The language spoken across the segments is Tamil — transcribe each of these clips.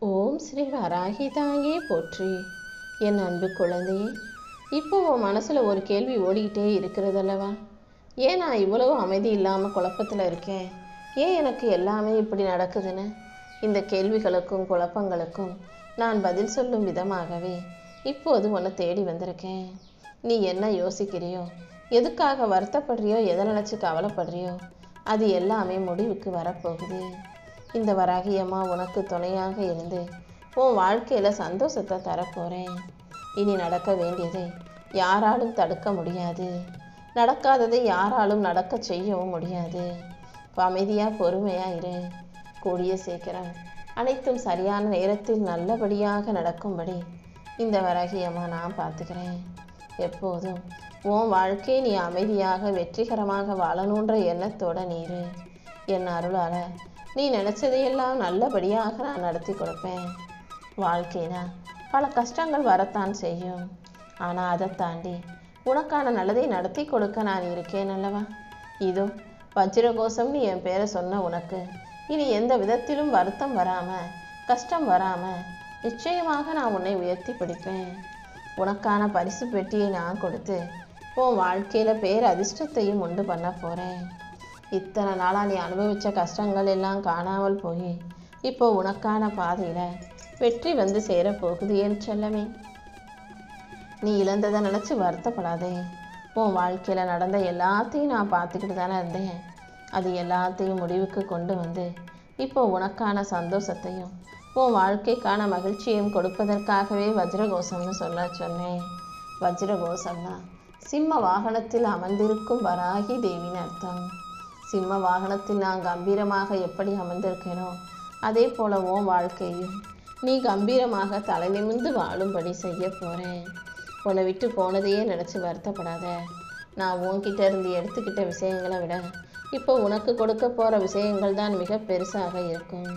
ஓம் ஸ்ரீ வராகி தாங்கே போற்றி. என் அன்பு குழந்தையே, இப்போ உன் மனசில் ஒரு கேள்வி ஓடிக்கிட்டே இருக்கிறதல்லவா? ஏன் நான் இவ்வளவு அமைதி இல்லாமல் குழப்பத்தில் இருக்கேன்? ஏன் எனக்கு எல்லாமே இப்படி நடக்குதுன்னு? இந்த கேள்விகளுக்கும் குழப்பங்களுக்கும் நான் பதில் சொல்லும் விதமாகவே இப்போது உன்னை தேடி வந்திருக்கேன். நீ என்ன யோசிக்கிறியோ, எதுக்காக வருத்தப்படுறியோ, எதை நினச்சி கவலைப்படுறியோ, அது எல்லாமே முடிவுக்கு வரப்போகுது. இந்த வராகி அம்மா உனக்கு துணையாக இருந்து உன் வாழ்க்கையில் சந்தோஷத்தை தரப்போகிறேன். இனி நடக்க வேண்டியதை யாராலும் தடுக்க முடியாது, நடக்காததை யாராலும் நடக்க செய்யவும் முடியாது. அமைதியாக பொறுமையாக இரு. கூடிய சீக்கிரம் அனைத்தும் சரியான நேரத்தில் நல்லபடியாக நடக்கும்படி இந்த வராகி அம்மா நான் பார்த்துக்கிறேன். எப்போதும் உன் வாழ்க்கையை நீ அமைதியாக வெற்றிகரமாக வாழணுன்ற எண்ணத்தோட நீரு. என் அருளால் நீ நினச்சதையெல்லாம் நல்லபடியாக நான் நடத்தி கொடுப்பேன். வாழ்க்கைனா பல கஷ்டங்கள் வரத்தான் செய்யும், ஆனால் அதை தாண்டி உனக்கான நல்லதை நடத்தி கொடுக்க நான் இருக்கேன் அல்லவா? இதோ வஜ்ரகோஷம்னு என் பேரை சொன்ன உனக்கு இனி எந்த விதத்திலும் வருத்தம் வராமல், கஷ்டம் வராமல் நிச்சயமாக நான் உன்னை உயர்த்தி பிடிப்பேன். உனக்கான பரிசு பெட்டியை நான் கொடுத்து உன் வாழ்க்கையில் பேர் அதிர்ஷ்டத்தையும் உண்டு பண்ண போகிறேன். இத்தனை நாளாக நீ அனுபவித்த கஷ்டங்கள் எல்லாம் காணாமல் போய் இப்போ உனக்கான பாதையில் வெற்றி வந்து சேரப்போகுது என் செல்லமே. நீ இழந்ததை நினச்சி வருத்தப்படாதே. உன் வாழ்க்கையில் நடந்த எல்லாத்தையும் நான் பார்த்துக்கிட்டு தானே இருந்தேன். அது எல்லாத்தையும் முடிவுக்கு கொண்டு வந்து இப்போ உனக்கான சந்தோஷத்தையும் உன் வாழ்க்கைக்கான மகிழ்ச்சியையும் கொடுப்பதற்காகவே வஜ்ரகோஷம்னு சொல்ல சொன்னேன். வஜ்ரகோஷம்னா சிம்ம வாகனத்தில் அமர்ந்திருக்கும் வராகி தேவின்னு அர்த்தம். சிம்ம வாகனத்தில் நான் கம்பீரமாக எப்படி அமர்ந்திருக்கேனோ அதே போல உன் வாழ்க்கையும் நீ கம்பீரமாக தலை நிமிர்ந்து வாழும்படி செய்ய போகிறேன். உன்னை விட்டு போனதையே நினச்சி வருத்தப்படாத. நான் உன்கிட்ட இருந்து எடுத்துக்கிட்ட விஷயங்களை விட இப்போ உனக்கு கொடுக்க போகிற விஷயங்கள் தான் மிக பெருசாக இருக்கும்.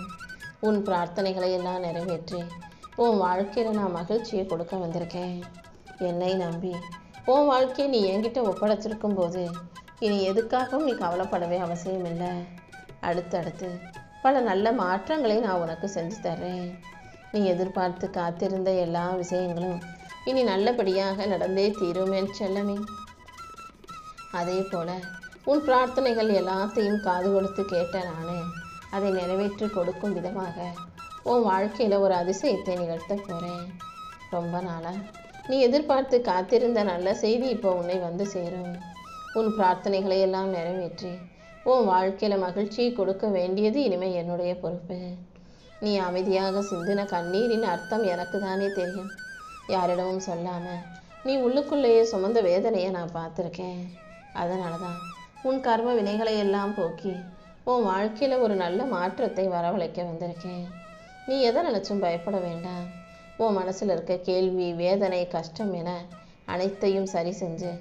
உன் பிரார்த்தனைகளை எல்லாம் நிறைவேற்றி உன் வாழ்க்கையில் நான் மகிழ்ச்சியை கொடுக்க வந்திருக்கேன். என்னை நம்பி உன் வாழ்க்கையை நீ என்கிட்ட ஒப்படைச்சிருக்கும் போது இனி எதுக்காகவும் நீ கவலைப்படவே அவசியம் இல்லை. அடுத்தடுத்து பல நல்ல மாற்றங்களை நான் உனக்கு செஞ்சு தர்றேன். நீ எதிர்பார்த்து காத்திருந்த எல்லா விஷயங்களும் இனி நல்லபடியாக நடந்தே தீரும் என் செல்லமே. அதே போல் உன் பிரார்த்தனைகள் எல்லாத்தையும் காது கொடுத்து கேட்ட நானே அதை நிறைவேற்றி கொடுக்கும் விதமாக உன் வாழ்க்கையில் ஒரு அதிசயத்தை நிகழ்த்த போகிறேன். ரொம்ப நாளாக நீ எதிர்பார்த்து காத்திருந்த நல்ல செய்தி இப்போ உன்னை வந்து சேரும். உன் பிரார்த்தனைகளை எல்லாம் நிறைவேற்றி உன் வாழ்க்கையில் மகிழ்ச்சியை கொடுக்க வேண்டியது இனிமேல் என்னுடைய பொறுப்பு. நீ அமைதியாக சிந்தின கண்ணீரின் அர்த்தம் எனக்கு தானே தெரியும். யாரிடமும் சொல்லாமல் நீ உள்ளுக்குள்ளேயே சுமந்த வேதனையை நான் பார்த்துருக்கேன். அதனால தான் உன் கர்ம வினைகளை எல்லாம் போக்கி உன் வாழ்க்கையில் ஒரு நல்ல மாற்றத்தை வரவழைக்க வந்திருக்கேன். நீ எதை நினச்சும் பயப்பட வேண்டாம். உன் மனசில் இருக்க கேள்வி, வேதனை, கஷ்டம் என அனைத்தையும் சரி செஞ்சு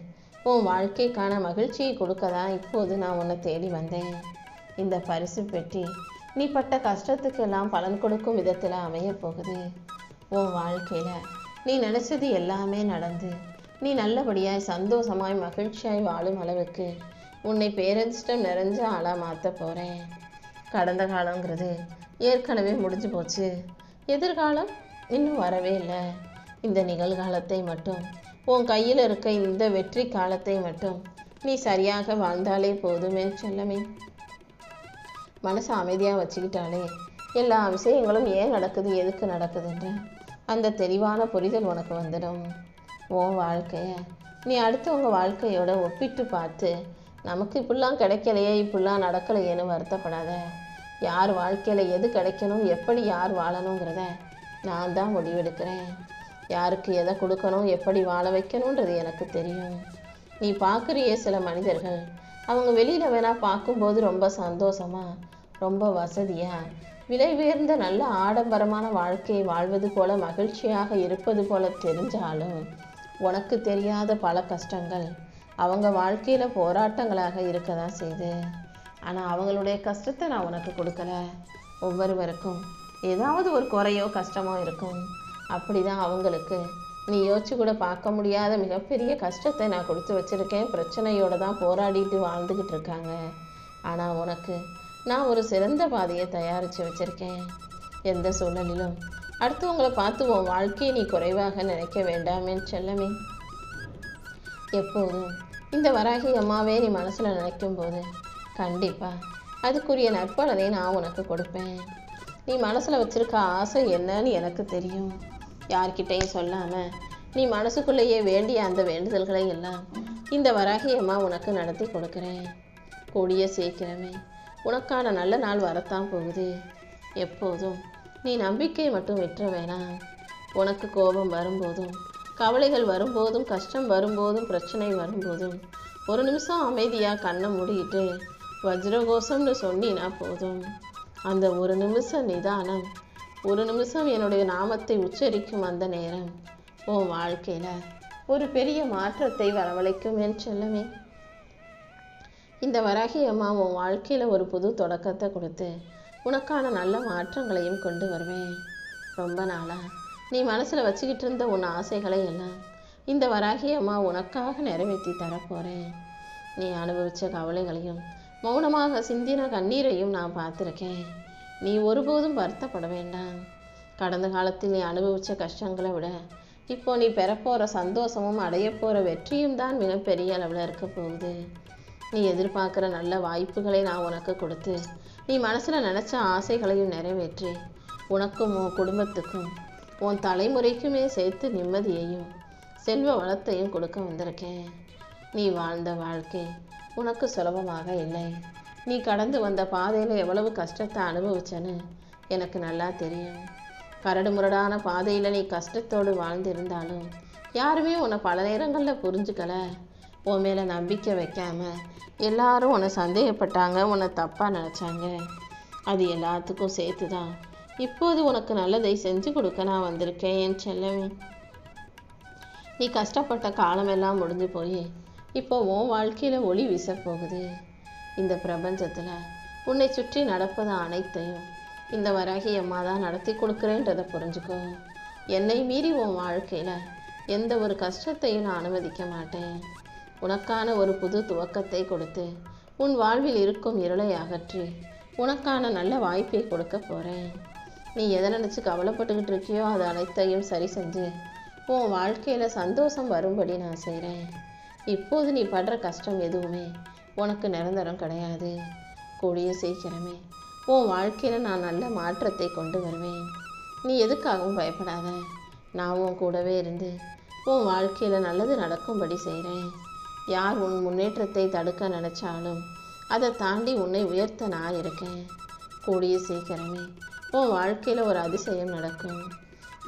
உன் வாழ்க்கைக்கான மகிழ்ச்சியை கொடுக்க தான் இப்போது நான் உன்னை தேடி வந்தேன். இந்த பரிசு பெட்டி நீ பட்ட கஷ்டத்துக்கெல்லாம் பலன் கொடுக்கும் விதத்தில் அமைய போகுது. உன் வாழ்க்கையில் நீ நினச்சது எல்லாமே நடந்து நீ நல்லபடியாய் சந்தோஷமாய் மகிழ்ச்சியாய் வாழும் அளவுக்கு உன்னை பேரதிர்ஷ்டம் நிறைஞ்ச ஆளாக மாற்ற போகிறேன். கடந்த காலங்கிறது ஏற்கனவே முடிஞ்சு போச்சு. எதிர்காலம் இன்னும் வரவே இல்லை. இந்த நிகழ்காலத்தை மட்டும், உன் கையில் இருக்க இந்த வெற்றி காலத்தை மட்டும் நீ சரியாக வாழ்ந்தாலே போதுமே செல்லமே. மனசை அமைதியாக வச்சுக்கிட்டாலே எல்லா விஷயங்களும் ஏன் நடக்குது, எதுக்கு நடக்குதுன்ற அந்த தெளிவான புரிதல் உனக்கு வந்துடும். உன் வாழ்க்கையை நீ அடுத்தவங்க வாழ்க்கையோட ஒப்பிட்டு பார்த்து நமக்கு இப்படிலாம் கிடைக்கலையே, இப்படிலாம் நடக்கலையேன்னு வருத்தப்படாத. யார் வாழ்க்கையில் எது கிடைக்கணும், எப்படி யார் வாழணுங்கிறத நான் தான் முடிவெடுக்கிறேன். யாருக்கு எதை கொடுக்கணும், எப்படி வாழ வைக்கணுன்றது எனக்கு தெரியும். நீ பார்க்குறியே சில மனிதர்கள், அவங்க வெளியில் வேணால் பார்க்கும்போது ரொம்ப சந்தோஷமாக, ரொம்ப வசதியாக, விலை உயர்ந்த நல்ல ஆடம்பரமான வாழ்க்கையை வாழ்வது போல மகிழ்ச்சியாக இருப்பது போல தெரிஞ்சாலும் உனக்கு தெரியாத பல கஷ்டங்கள் அவங்க வாழ்க்கையில் போராட்டங்களாக இருக்க தான் செய்யுது. ஆனால் அவங்களுடைய கஷ்டத்தை நான் உனக்கு கொடுக்கல. ஒவ்வொருவருக்கும் ஏதாவது ஒரு குறையோ கஷ்டமோ இருக்கும். அப்படி தான் அவங்களுக்கு நீ யோசிச்சு கூட பார்க்க முடியாத மிகப்பெரிய கஷ்டத்தை நான் கொடுத்து வச்சுருக்கேன். பிரச்சனையோடு தான் போராடிட்டு வாழ்ந்துக்கிட்டு இருக்காங்க. ஆனால் உனக்கு நான் ஒரு சிறந்த பாதையை தயாரித்து வச்சுருக்கேன். எந்த சூழலிலும் அடுத்தவங்களை பார்த்து உன் வாழ்க்கையை நீ குறைவாக நினைக்க வேண்டாமே செல்லமே. எப்போதும் இந்த வராகி அம்மாவே நீ மனசில் நினைக்கும் போது கண்டிப்பாக அதுக்குரிய நற்பலனை நான் உனக்கு கொடுப்பேன். நீ மனசில் வச்சிருக்க ஆசை என்னன்னு எனக்கு தெரியும். யார்கிட்டையும் சொல்லாமல் நீ மனசுக்குள்ளேயே வேண்டிய அந்த வேண்டுதல்களை எல்லாம் இந்த வராகி அம்மா உனக்கு நடத்தி கொடுக்குறேன். கூடிய சீக்கிரமே உனக்கான நல்ல நாள் வரத்தான் போகுது. எப்போதும் நீ நம்பிக்கை மட்டும் விட்டுற வேணாம். உனக்கு கோபம் வரும்போதும், கவலைகள் வரும்போதும், கஷ்டம் வரும்போதும், பிரச்சனை வரும்போதும் ஒரு நிமிஷம் அமைதியாக கண்ணை மூடிக்கிட்டு வஜ்ரகோஷம்னு சொன்னினா போதும். அந்த ஒரு நிமிஷம் நிதானம், ஒரு நிமிஷம் என்னுடைய நாமத்தை உச்சரிக்கும் அந்த நேரம் உன் வாழ்க்கையில் ஒரு பெரிய மாற்றத்தை வரவழைக்கும் என் செல்லமே. இந்த வராகி அம்மா உன் வாழ்க்கையில் ஒரு புது தொடக்கத்தை கொடுத்து உனக்கான நல்ல மாற்றங்களையும் கொண்டு வருவேன். ரொம்ப நாளாக நீ மனசில் வச்சுக்கிட்டு இருந்த உன் ஆசைகளை எல்லாம் இந்த வராகி அம்மா உனக்காக நிறைவேற்றி தரப்போகிறேன். நீ அனுபவித்த கவலைகளையும் மௌனமாக சிந்தின கண்ணீரையும் நான் பார்த்துருக்கேன். நீ ஒருபோதும் வருத்தப்பட வேண்டாம். கடந்த காலத்தில் நீ அனுபவித்த கஷ்டங்களை விட இப்போ நீ பெறப்போகிற சந்தோஷமும் அடைய போகிற வெற்றியும் தான் மிகப்பெரிய அளவில் இருக்க போகுது. நீ எதிர்பார்க்குற நல்ல வாய்ப்புகளை நான் உனக்கு கொடுத்து நீ மனசில் நினச்ச ஆசைகளையும் நிறைவேற்றி உனக்கும் உன் குடும்பத்துக்கும் உன் தலைமுறைக்குமே சேர்த்து நிம்மதியையும் செல்வ வளத்தையும் கொடுக்க வந்திருக்கேன். நீ வாழ்ந்த வாழ்க்கை உனக்கு சுலபமாக இல்லை. நீ கடந்து வந்த பாதையில் எவ்வளவு கஷ்டத்தை அனுபவிச்சேன்னு எனக்கு நல்லா தெரியும். கரடு முரடான பாதையில் நீ கஷ்டத்தோடு வாழ்ந்திருந்தாலும் யாருமே உன்னை பல நேரங்களில் புரிஞ்சுக்கல. உன் மேலே நம்பிக்கை வைக்காம எல்லாரும் உன்னை சந்தேகப்பட்டாங்க, உன்னை தப்பாக நினச்சாங்க. அது எல்லாத்துக்கும் சேர்த்து தான் இப்போது உனக்கு நல்லதை செஞ்சு கொடுக்க நான் வந்திருக்கேன் என் செல்லமே. நீ கஷ்டப்பட்ட காலமெல்லாம் முடிஞ்சு போய் இப்போ உன் வாழ்க்கையில் ஒளி வீசப்போகுது. இந்த பிரபஞ்சத்தில் உன்னை சுற்றி நடப்பது அனைத்தையும் இந்த வராகி அம்மா தான் நடத்தி கொடுக்குறேன்றதை புரிஞ்சுக்கோ. என்னை மீறி உன் வாழ்க்கையில் எந்த ஒரு கஷ்டத்தையும் நான் அனுமதிக்க மாட்டேன். உனக்கான ஒரு புது துவக்கத்தை கொடுத்து உன் வாழ்வில் இருக்கும் இருளை அகற்றி உனக்கான நல்ல வாய்ப்பை கொடுக்க போகிறேன். நீ எதை நினச்சி கவலைப்பட்டுக்கிட்டு இருக்கியோ அது அனைத்தையும் சரி செஞ்சு உன் வாழ்க்கையில் சந்தோஷம் வரும்படி நான் செய்கிறேன். இப்போது நீ படுற கஷ்டம் எதுவுமே உனக்கு நிரந்தரம் கிடையாது. கூடிய சீக்கிரமே உன் வாழ்க்கையில் நான் நல்ல மாற்றத்தை கொண்டு வருவேன். நீ எதுக்காகவும் பயப்படாத. நான் உன் கூடவே இருந்து உன் வாழ்க்கையில் நல்லது நடக்கும்படி செய்கிறேன். யார் உன் முன்னேற்றத்தை தடுக்க நினச்சாலும் அதை தாண்டி உன்னை உயர்த்த நான் இருக்கேன். கூடிய சீக்கிரமே உன் வாழ்க்கையில் ஒரு அதிசயம் நடக்கும்.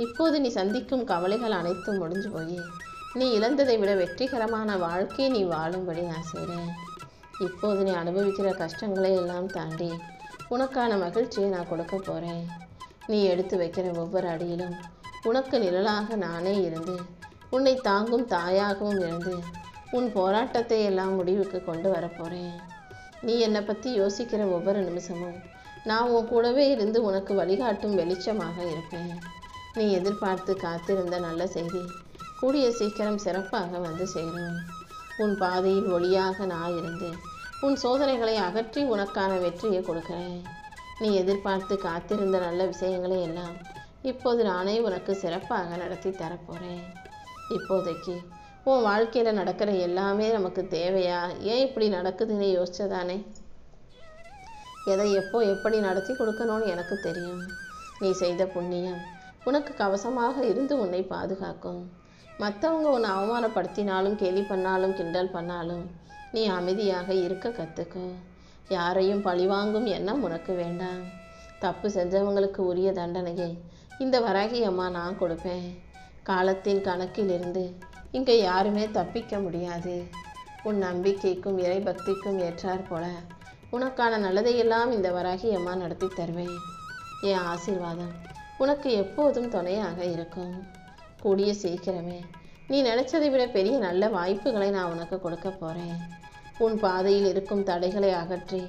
இப்போது நீ சந்திக்கும் கவலைகள் அனைத்தும் முடிஞ்சு போய் நீ இழந்ததை விட வெற்றிகரமான வாழ்க்கையை நீ வாழும்படி நான் செய்கிறேன். இப்போது நீ அனுபவிக்கிற கஷ்டங்களை எல்லாம் தாண்டி உனக்கான மகிழ்ச்சியை நான் கொடுக்க போகிறேன். நீ எடுத்து வைக்கிற ஒவ்வொரு அடியிலும் உனக்கு நிழலாக நானே இருந்து உன்னை தாங்கும் தாயாகவும் இருந்து உன் போராட்டத்தை எல்லாம் முடிவுக்கு கொண்டு வரப்போகிறேன். நீ என்னை பற்றி யோசிக்கிற ஒவ்வொரு நிமிஷமும் நான் உன் கூடவே இருந்து உனக்கு வழிகாட்டும் வெளிச்சமாக இருப்பேன். நீ எதிர்பார்த்து காத்திருந்த நல்ல செய்தி கூடிய சீக்கிரம் சிறப்பாக வந்து சேரும். உன் பாதையில் ஒளியாக நான் இருந்து உன் சோதனைகளை அகற்றி உனக்கான வெற்றியை கொடுக்குறேன். நீ எதிர்பார்த்து காத்திருந்த நல்ல விஷயங்களை எல்லாம் இப்போது நானே உனக்கு சிறப்பாக நடத்தி தரப்போகிறேன். இப்போதைக்கு உன் வாழ்க்கையில் நடக்கிற எல்லாமே நமக்கு தேவையா? ஏன் இப்படி நடக்குதுன்னு யோசிச்சதானே? எதை எப்போ எப்படி நடத்தி கொடுக்கணும்னு எனக்கு தெரியும். நீ செய்த புண்ணியம் உனக்கு கவசமாக இருந்து உன்னை பாதுகாக்கும். மற்றவங்க உன்னை அவமானப்படுத்தினாலும் கேலி பண்ணாலும் கிண்டல் பண்ணாலும் நீ அமைதியாக இருக்க கற்றுக்கோ. யாரையும் பழிவாங்கும் எண்ணம் உனக்கு வேண்டாம். தப்பு செஞ்சவங்களுக்கு உரிய தண்டனையை இந்த வராகி அம்மா நான் கொடுப்பேன். காலத்தின் கணக்கிலிருந்து இங்கே யாருமே தப்பிக்க முடியாது. உன் நம்பிக்கைக்கும் இறை பக்திக்கும் ஏற்றார் போல உனக்கான நல்லதையெல்லாம் இந்த வராகி அம்மா நடத்தி தருவேன். என் ஆசீர்வாதம் உனக்கு எப்போதும் துணையாக இருக்கும். கூடிய சீக்கிரமே நீ நினைச்சதை விட பெரிய நல்ல வாய்ப்புகளை நான் உனக்கு கொடுக்க போகிறேன். உன் பாதையில் இருக்கும் தடைகளை அகற்றி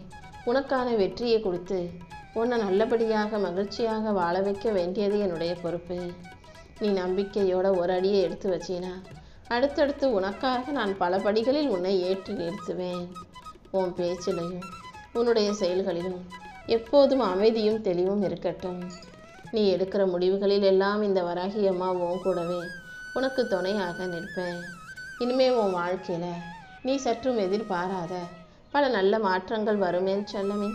உனக்கான வெற்றியை கொடுத்து உன்னை நல்லபடியாக மகிழ்ச்சியாக வாழ வைக்க வேண்டியது என்னுடைய பொறுப்பு. நீ நம்பிக்கையோட ஒரு அடியை எடுத்து வச்சினா அடுத்தடுத்து உனக்காக நான் பல படிகளில் உன்னை ஏற்றி நிறுத்துவேன். உன் பேச்சிலையும் உன்னுடைய செயல்களிலும் எப்போதும் அமைதியும் தெளிவும் இருக்கட்டும். நீ எடுக்கிற முடிவுகளில் எல்லாம் இந்த வராகி அம்மா உன் கூடவே உனக்கு துணையாக நிற்பேன். இனிமே உன் வாழ்க்கையில் நீ சற்றும் எதிர்பாராத பல நல்ல மாற்றங்கள் வருமே செல்லமே.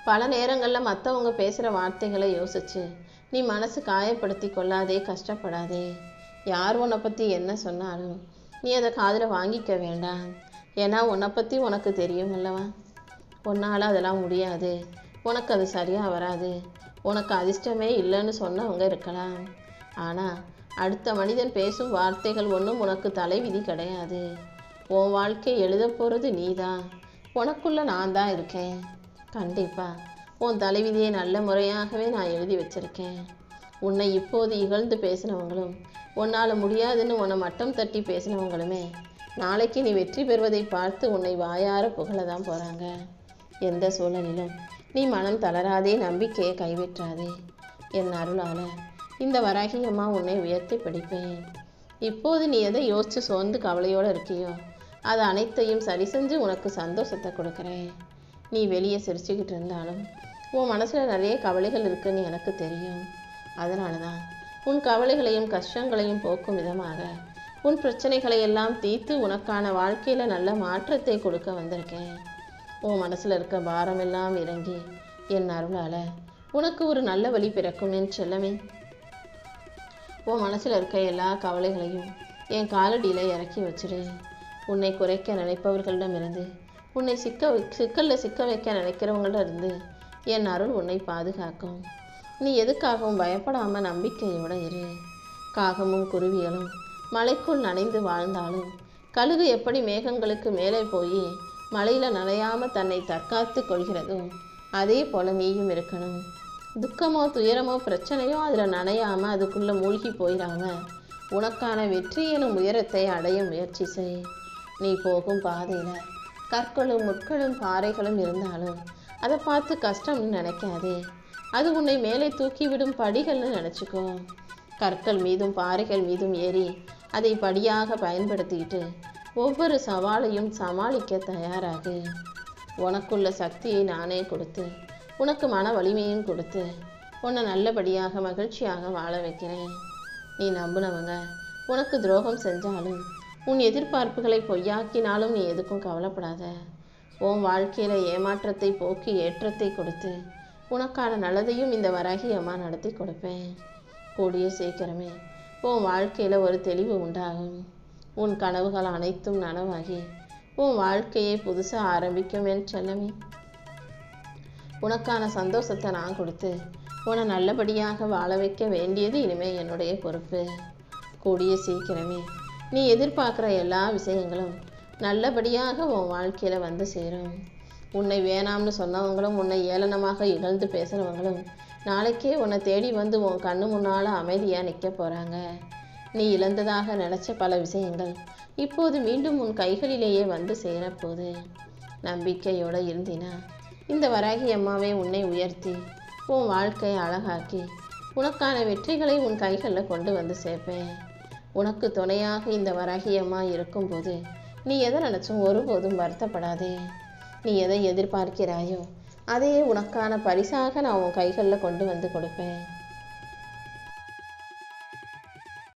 பல நேரங்களில் மற்றவங்க பேசுகிற வார்த்தைகளை யோசிச்சு நீ மனசு காயப்படுத்தி கொள்ளாதே, கஷ்டப்படாதே. யார் உன்னை பற்றி என்ன சொன்னாலும் நீ அதை காதில் வாங்கிக்க வேண்டாம். ஏன்னா உன்னை பற்றி உனக்கு தெரியும் அல்லவா. உன்னால் அதெல்லாம் முடியாது, உனக்கு அது சரியாக வராது, உனக்கு அதிர்ஷ்டமே இல்லைன்னு சொன்னவங்க இருக்கலாம். ஆனால் அடுத்த மனிதன் பேசும் வார்த்தைகள் ஒன்றும் உனக்கு தலைவிதி கிடையாது. உன் வாழ்க்கை எழுத போகிறது நீ தான். உனக்குள்ள நான் தான் இருக்கேன். கண்டிப்பாக உன் தலைவிதியை நல்ல முறையாகவே நான் எழுதி வச்சிருக்கேன். உன்னை இப்போது இகழ்ந்து பேசினவங்களும் உன்னால் முடியாதுன்னு உன்னை மட்டம் தட்டி பேசினவங்களுமே நாளைக்கு நீ வெற்றி பெறுவதை பார்த்து உன்னை வாயார புகழ தான் போகிறாங்க. எந்த சூழலிலும் நீ மனம் தளராதே, நம்பிக்கையை கைவிட்டாதே. என் அருளால் இந்த வராகி அம்மா உன்னை உயர்த்தி படிப்பேன். இப்போது நீ எதை யோசித்து சோர்ந்து கவலையோடு இருக்கியோ அது அனைத்தையும் சரி செஞ்சு உனக்கு சந்தோஷத்தை கொடுக்குறேன். நீ வெளியே சிரிச்சுக்கிட்டு இருந்தாலும் உன் மனசில் நிறைய கவலைகள் இருக்குன்னு எனக்கு தெரியும். அதனால தான் உன் கவலைகளையும் கஷ்டங்களையும் போக்கும் விதமாக உன் பிரச்சனைகளை எல்லாம் தீர்த்து உனக்கான வாழ்க்கையில் நல்ல மாற்றத்தை கொடுக்க வந்திருக்கேன். உன் மனசில் இருக்க பாரமெல்லாம் இறங்கி என் அருளால் உனக்கு ஒரு நல்ல வழி பிறக்கும் என் செல்லமே. உன் மனசில் இருக்க எல்லா கவலைகளையும் என் காலடியில் இறக்கி வச்சிடு. உன்னை குறைக்க நினைப்பவர்களிடமிருந்து, உன்னை சிக்கலில் சிக்க வைக்க நினைக்கிறவங்களிடமிருந்து என் அருள் உன்னை பாதுகாக்கும். நீ எதுக்காகவும் பயப்படாமல் நம்பிக்கையோடு இரு. காகமும் குருவிகளும் மலைக்குள் நனைந்து வாழ்ந்தாலும் கழுகு எப்படி மேகங்களுக்கு மேலே போய் மலையில் நனையாமல் தன்னை தற்காத்து கொள்கிறதோ அதே போல் நீயும் இருக்கணும். துக்கமோ துயரமோ பிரச்சனையோ அதில் நனையாமல் அதுக்குள்ளே மூழ்கி போயிடாம உனக்கான வெற்றி எனும் உயரத்தை அடைய முயற்சி செய். நீ போகும் பாதையில் கற்களும் முட்களும் பாறைகளும் இருந்தாலும் அதை பார்த்து கஷ்டம்னு நினைக்காதே. அது உன்னை மேலே தூக்கிவிடும் படிகள்னு நினச்சிக்கோ. கற்கள் மீதும் பாறைகள் மீதும் ஏறி அதை படியாக பயன்படுத்திக்கிட்டு ஒவ்வொரு சவாலையும் சமாளிக்க தயாராகு. உனக்குள்ள சக்தியை நானே கொடுத்து உனக்கு மன வலிமையும் கொடுத்து உன்னை நல்லபடியாக மகிழ்ச்சியாக வாழ வைக்கிறேன். நீ நம்பினவங்க உனக்கு துரோகம் செஞ்சாலும் உன் எதிர்பார்ப்புகளை பொய்யாக்கினாலும் நீ எதுக்கும் கவலைப்படாத. உன் வாழ்க்கையில் ஏமாற்றத்தை போக்கி ஏற்றத்தை கொடுத்து உனக்கான நல்லதையும் இந்த வராகி அம்மா நடத்தி கொடுப்பேன். கூடிய சீக்கிரமே உன் வாழ்க்கையில் ஒரு தெளிவு உண்டாகும். உன் கனவுகள் அனைத்தும் நனவாகி உன் வாழ்க்கையை புதுசாக ஆரம்பிக்கும் என் செல்லமே. உனக்கான சந்தோஷத்தை நான் கொடுத்து உன்னை நல்லபடியாக வாழ வைக்க வேண்டியது இனிமேல் என்னுடைய பொறுப்பு. கூடிய சீக்கிரமே நீ எதிர்பார்க்குற எல்லா விஷயங்களும் நல்லபடியாக உன் வாழ்க்கையில் வந்து சேரும். உன்னை வேணாம்னு சொன்னவங்களும் உன்னை ஏளனமாக இகழ்ந்து பேசுகிறவங்களும் நாளைக்கே உன்னை தேடி வந்து உன் கண்ணு முன்னால் அமைதியாக நிற்க போகிறாங்க. நீ இழந்ததாக நினச்ச பல விஷயங்கள் இப்போது மீண்டும் உன் கைகளிலேயே வந்து சேரப்போகுது. நம்பிக்கையோடு இருந்தினா இந்த வராகி அம்மாவை உன்னை உயர்த்தி உன் வாழ்க்கையை அழகாக்கி உனக்கான வெற்றிகளை உன் கைகளில் கொண்டு வந்து சேர்ப்பேன். உனக்கு துணையாக இந்த வராகி அம்மா இருக்கும்போது நீ எதை நினச்சும் ஒருபோதும் வருத்தப்படாதே. நீ எதை எதிர்பார்க்கிறாயோ அதையே உனக்கான பரிசாக நான் உன் கைகளில் கொண்டு வந்து கொடுப்பேன்.